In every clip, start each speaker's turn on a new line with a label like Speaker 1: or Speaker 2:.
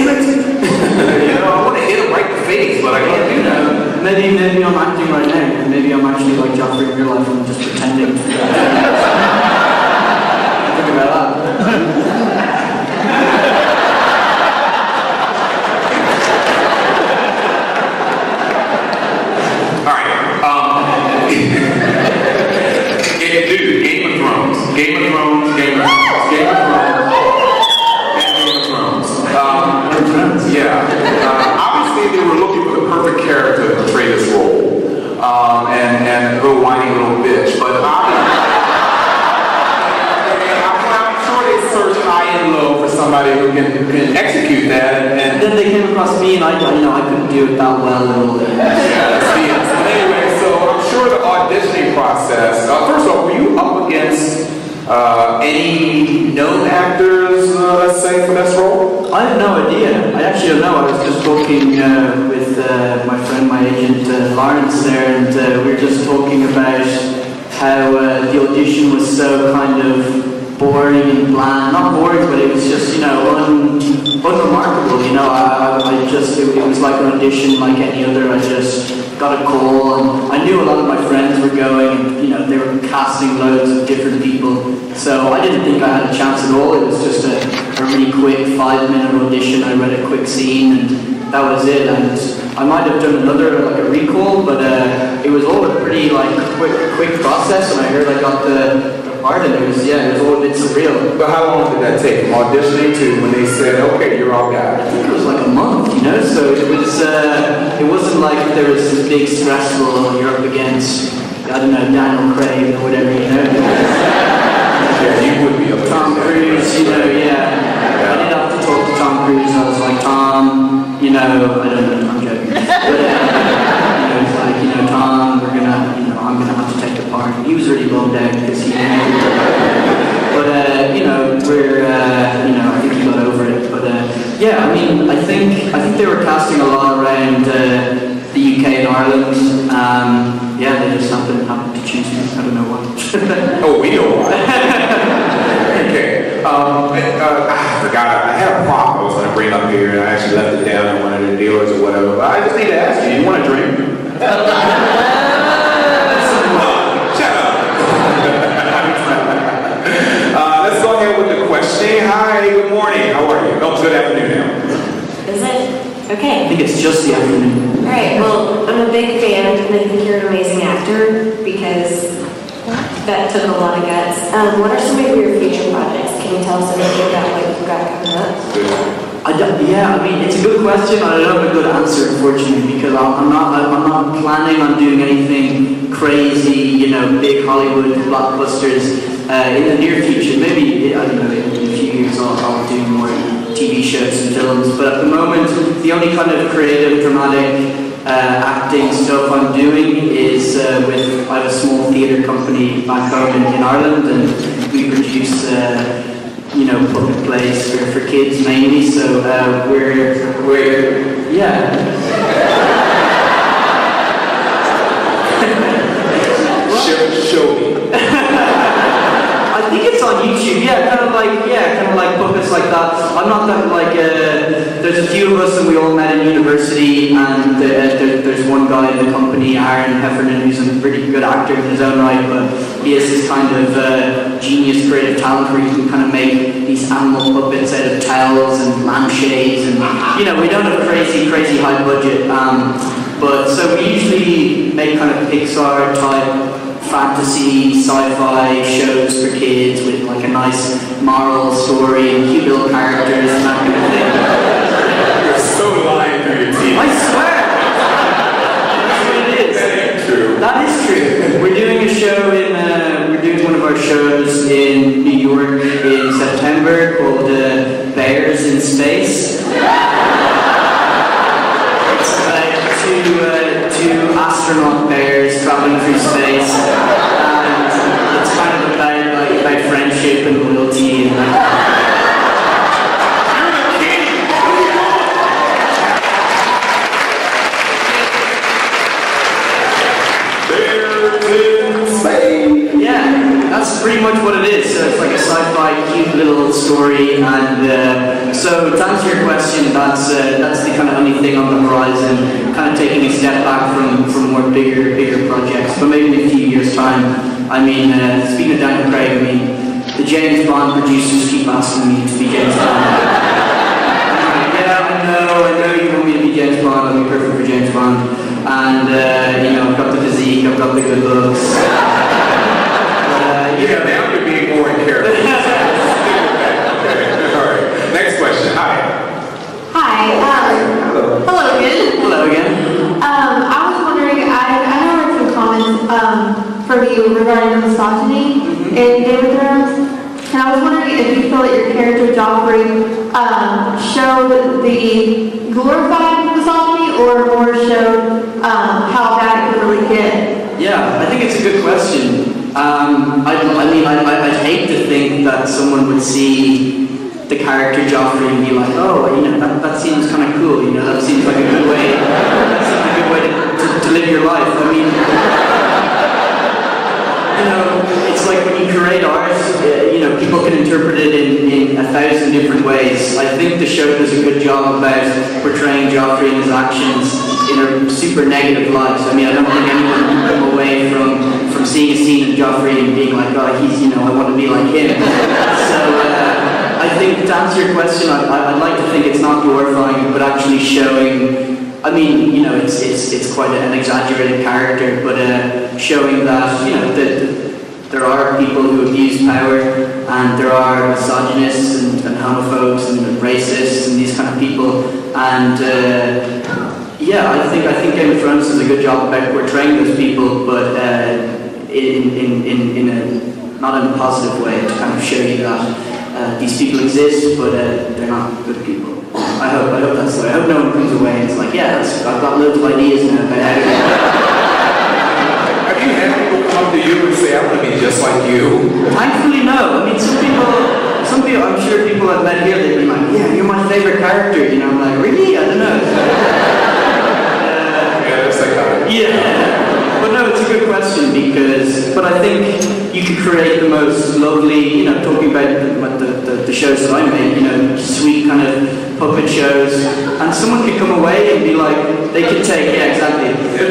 Speaker 1: damn it. I want to hit him right in the face, but I can't do that.
Speaker 2: Maybe I'm acting right now. Maybe I'm actually like Joffrey in real life and just pretending. Think about that.
Speaker 1: Dude, Game of Thrones. Yeah. Obviously, they were looking for the perfect character to portray this role. And a little whiny little bitch. But I'm sure they searched high and low for somebody who can execute that. And
Speaker 2: then they came across me, and I couldn't do it that well at all.
Speaker 1: Anyway, so I'm sure the auditioning process. First of all, were you up against any known actors, let's say, for this role?
Speaker 2: I have no idea. I actually don't know. I was just talking with my friend, my agent, Lawrence there, and we were just talking about how the audition was so kind of boring and bland. Not boring, but it was just, unremarkable. It was like an audition like any other. I just got a call, and I knew a lot of my friends were going, and they were casting loads of different people. So I didn't think I had a chance at all. It was just a really quick 5-minute audition. I read a quick scene, and that was it. And I might have done another, like a recall, but it was all a pretty quick process. And I heard I got the part, and it was all a bit surreal.
Speaker 1: But how long did that take from auditioning to when they said, okay, you're all got?
Speaker 2: I think it was like a month, So it wasn't like there was this big stressful. You're up against, I don't know, Daniel Craig or whatever,
Speaker 1: Yeah, you would be up
Speaker 2: Tom Cruise, I did have to talk to Tom Cruise. I was like, Tom, I don't know, I'm joking. But, it's like, Tom, I'm gonna have to take the part. He was really bummed out because he but I think he got over it. But I think they were casting a lot around the UK and Ireland. They just happened to choose me. I don't know why.
Speaker 1: Oh, we know why. Okay. I forgot. I had a prop I was going to bring up here, and I actually left it down at one of the dealers or whatever. But I just need to ask you. You want a drink? Shut up. Let's go ahead with the question. Hi. Good morning. How are you? No, it's good afternoon now.
Speaker 3: Is it? Okay.
Speaker 2: I think it's just the afternoon.
Speaker 3: Alright, well, I'm a big fan, and I think you're an amazing actor, because that took a lot of guts. What are some of your future projects? Can you tell us anything about what you've got coming up?
Speaker 2: It's a good question. I don't have a good answer, unfortunately, because I'm not planning on doing anything crazy, big Hollywood blockbusters in the near future. Maybe, I don't know, in a few years I'll do more TV shows and films, but at the moment the only kind of creative, dramatic acting stuff I'm doing is I have a small theatre company back home in Ireland, and we produce puppet plays for kids mainly, so
Speaker 1: Show me.
Speaker 2: I think it's on YouTube, kind of like puppets like that. I'm not that there's a few of us and we all met in university, and there's one guy in the company, Aaron Heffernan, who's a really good actor in his own right, but he has this kind of genius creative talent where he can kind of make these animal puppets out of towels and lampshades, and we don't have crazy high budget, but so we usually make kind of Pixar type fantasy, sci-fi shows for kids with like a nice moral story and cute little characters and that kind of thing.
Speaker 1: You're so lying through your teeth.
Speaker 2: I swear! That's what it is.
Speaker 1: That ain't true.
Speaker 2: That is true. We're doing a show we're doing one of our shows in New York in September called Bears in Space. Two astronaut bears traveling through space, and it's kind of about friendship and loyalty and
Speaker 1: Bears in space.
Speaker 2: yeah, that's that's pretty much what it is. So it's like a sci-fi, cute little story, and so to answer your question, that's the kind of only thing on the horizon. Kind of taking a step back from more bigger projects, but maybe in a few years' time. I mean, speaking of Daniel Craig, I mean, the James Bond producers keep asking me to be James Bond. Yeah, I know you want me to be James Bond. I'll be perfect for James Bond, and I've got the physique, I've got the good looks.
Speaker 1: Now you're being more in character. Okay. All right. Next question. Hi.
Speaker 3: Hello again.
Speaker 2: Hello again.
Speaker 4: I was wondering, I know I read some comments from you regarding misogyny in Game of Thrones, and I was wondering if you feel that your character Joffrey showed the glorified misogyny or more showed how bad it could really get.
Speaker 2: Yeah, I think it's a good question. I'd hate to think that someone would see the character Joffrey and be like, oh, that seems kind of cool, that seems like a good way, to live your life. I mean, it's like when you create art, people can interpret it in 1,000 different ways. I think the show does a good job about portraying Joffrey and his actions in a super negative light. I mean, I don't think anyone can come away from seeing a scene of Joffrey and being like, oh, he's, I want to be like him. So, I think to answer your question, I'd like to think it's not glorifying, but actually showing. I mean, it's quite an exaggerated character, but showing that that there are people who abuse power, and there are misogynists and homophobes and racists and these kind of people, and I think Game of Thrones does a good job about portraying those people, but in a not in a positive way, to kind of show you that these people exist, but they're not good people. I hope that's the way. I hope no one comes away and it's like, yeah, I've got loads of ideas now about how to do it.
Speaker 1: Have you had people come up to you and say, I want to be just like you?
Speaker 2: Thankfully, no. I mean, some people, I'm sure people I've met here, they'd be like, yeah, you're my favorite character. I'm like, really? I don't know.
Speaker 1: That's like that.
Speaker 2: Yeah. But no, it's a good question but I think you could create the most lovely, talking about the shows that I made, sweet kind of puppet shows, and someone could come away and be like, they could take, yeah, exactly. But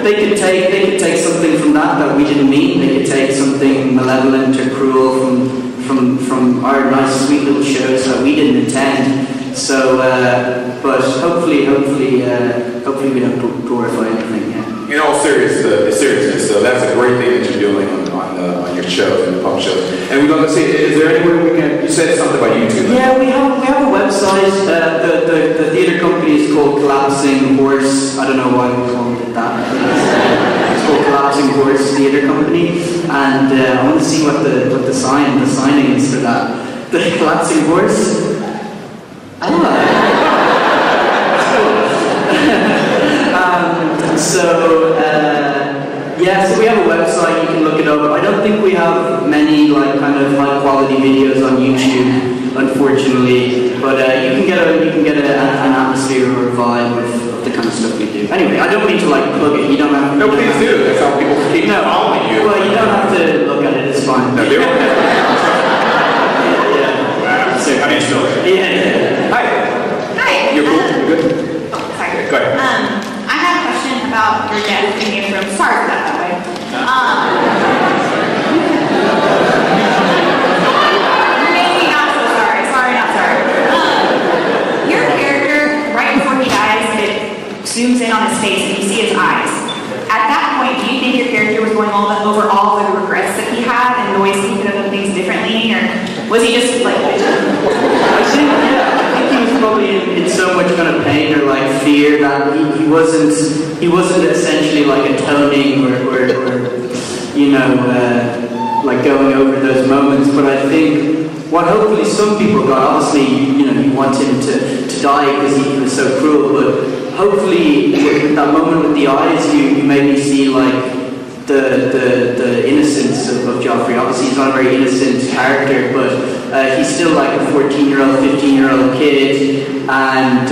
Speaker 2: they could take something from that we didn't mean. They could take something malevolent or cruel from our nice sweet little shows that we didn't intend. So, but hopefully we don't glorify anything. Yeah.
Speaker 1: In all seriousness, so that's a great thing that you're doing on your shows and the pump shows. And we're going to say, is there anywhere we can? You said something about YouTube.
Speaker 2: Yeah, we have a website. The theater company is called Collapsing Horse. I don't know why we called it that. It's called Collapsing Horse Theater Company, and I want to see what the signing is for that. The Collapsing Horse. So we have a website, you can look it up. I don't think we have many kind of high quality videos on YouTube, unfortunately, but you can get an atmosphere or a vibe of the kind of stuff we do. Anyway, I don't mean to plug it. You don't have to.
Speaker 1: No, please do. That's how people keep following you.
Speaker 2: Well, you don't have to look at it. It's fine.
Speaker 1: No,
Speaker 2: yeah.
Speaker 1: Wow. So how do you spell it?
Speaker 2: Yeah.
Speaker 5: Hi.
Speaker 1: You're cool. You're good.
Speaker 5: Oh, sorry.
Speaker 1: Go ahead.
Speaker 5: I have a question about your death in Game of Thrones. Sorry for that way. Maybe not so sorry. Sorry, not sorry. Your character, right before he dies, it zooms in on his face and you see his eyes. At that point, do you think your character was going over all the regrets that he had and the ways he could have done things differently, or was he just like?
Speaker 2: I think he was probably in so much kind of pain or fear that he wasn't essentially atoning or going over those moments. But I think what hopefully some people got, obviously you want him to die because he was so cruel, but hopefully with that moment with the eyes you maybe see the innocence of Joffrey. Obviously he's not a very innocent character, but he's still a 14-year-old, 15-year-old kid, and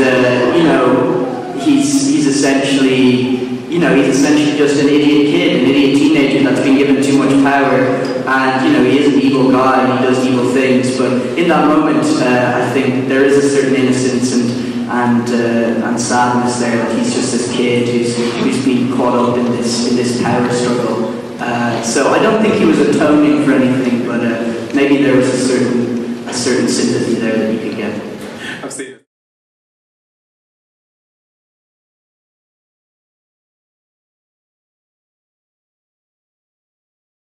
Speaker 2: he's essentially you know, he's essentially just an idiot kid, an idiot teenager that's been given too much power, and, you know, he is an evil guy and he does evil things, but in that moment, I think there is a certain innocence and sadness there that he's just this kid who's been caught up in this power struggle. So I don't think he was atoning for anything, but maybe there was a certain sympathy there that you could get.
Speaker 1: I've seen it.